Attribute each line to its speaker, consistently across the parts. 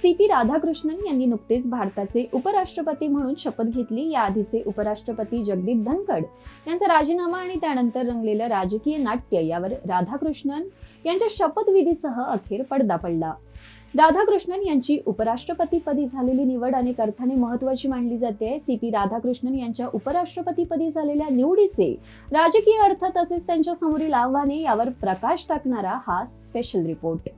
Speaker 1: CP. Radhakrishnan यांनी नुकतेच भारताचे उपराष्ट्रपती म्हणून शपथ घेतली। याआधीचे उपराष्ट्रपती जगदीप धनखड यांचा राजीनामा आणि त्यानंतर रंगलेलं राजकीय नाट्य यावर राधाकृष्णन यांच्या शपथविधीसह अखेर पडदा पडला। राधाकृष्णन यांची उपराष्ट्रपतीपदी झालेली निवड अनेक अर्थाने महत्त्वाची मानली जाते। सी.पी. राधाकृष्णन यांच्या उपराष्ट्रपतीपदी झालेल्या निवडीचे राजकीय अर्थ तसेच त्यांच्या समोरील आव्हाने यावर प्रकाश टाकणारा हा स्पेशल रिपोर्ट।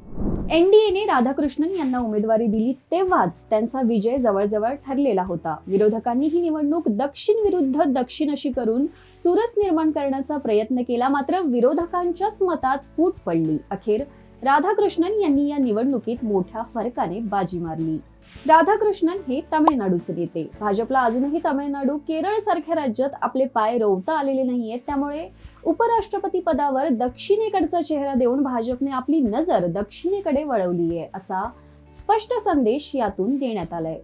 Speaker 1: एनडीएने राधाकृष्णन यांना उमेदवारी दिली तेव्हाच त्यांचा विजय जवळजवळ ठरलेला होता। विरोधकांनी ही निवडणूक दक्षिण विरुद्ध दक्षिण अशी करून चुरस निर्माण करण्याचा प्रयत्न केला, मात्र विरोधकांच्याच मतात फूट पडली। अखेर राधाकृष्णन यांनी या निवडणुकीत मोठ्या फरकाने बाजी मारली। राधाकृष्णन हे तामिळनाडूचे नेते। भाजपला अजूनही तामिळनाडू, केरळ सारख्या राज्यात आपले पाय रोवता आलेले नाहीयेत, त्यामुळे उपराष्ट्रपती पदावर दक्षिणेकडचा चेहरा देऊन भाजपने आपली नजर दक्षिणेकडे वळवली आहे, असा स्पष्ट संदेश यातून देण्यात आलाय।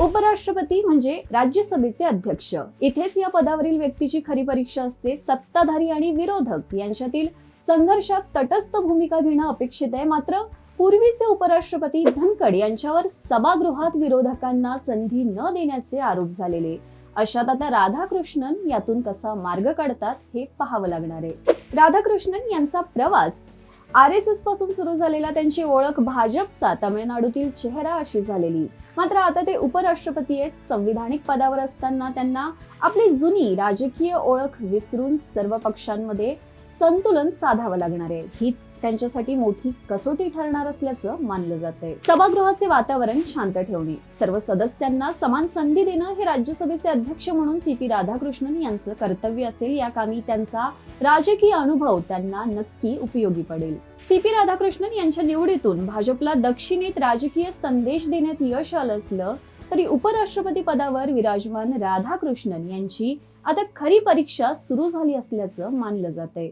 Speaker 1: उपराष्ट्रपती म्हणजे राज्यसभेचे अध्यक्ष। इथेच या पदावरील व्यक्तीची खरी परीक्षा असते। सत्ताधारी आणि विरोधक यांच्यातील संघर्षात तटस्थ भूमिका घेणं अपेक्षित आहे, मात्र पूर्वीचे उपराष्ट्रपती धनखड यांच्यावर सभागृहात विरोधकांना संधी न देण्याचे आरोप झालेले। अशात आता राधाकृष्णन यातून कसा मार्ग काढतात हे पाहावं लागणार आहे। राधाकृष्णन यांचा प्रवास RSS पासून सुरू झालेला, त्यांची ओळख भाजपचा तामिळनाडूतील चेहरा अशी झालेली, मात्र आता ते उपराष्ट्रपती आहेत। संविधानिक पदावर असताना त्यांना आपली जुनी राजकीय ओळख विसरून सर्व पक्षांमध्ये संतुलन साधावं लागणार आहे। हीच त्यांच्यासाठी मोठी कसोटी ठरणार असल्याचं मानलं जातंय। सभागृहाचे वातावरण शांत ठेवणे, सर्व सदस्यांना समान संधी देणं हे राज्यसभेचे अध्यक्ष म्हणून सी.पी. राधाकृष्णन यांचं कर्तव्य असेल। या कामी त्यांचा राजकीय अनुभव त्यांना नक्की उपयोगी पडेल। सी.पी. राधाकृष्णन यांच्या निवडीतून भाजपला दक्षिणेत राजकीय संदेश देण्यात यश आलं असलं तरी उपराष्ट्रपती पदावर विराजमान राधाकृष्णन यांची आता खरी परीक्षा सुरू झाली असल्याचं मानलं जातंय।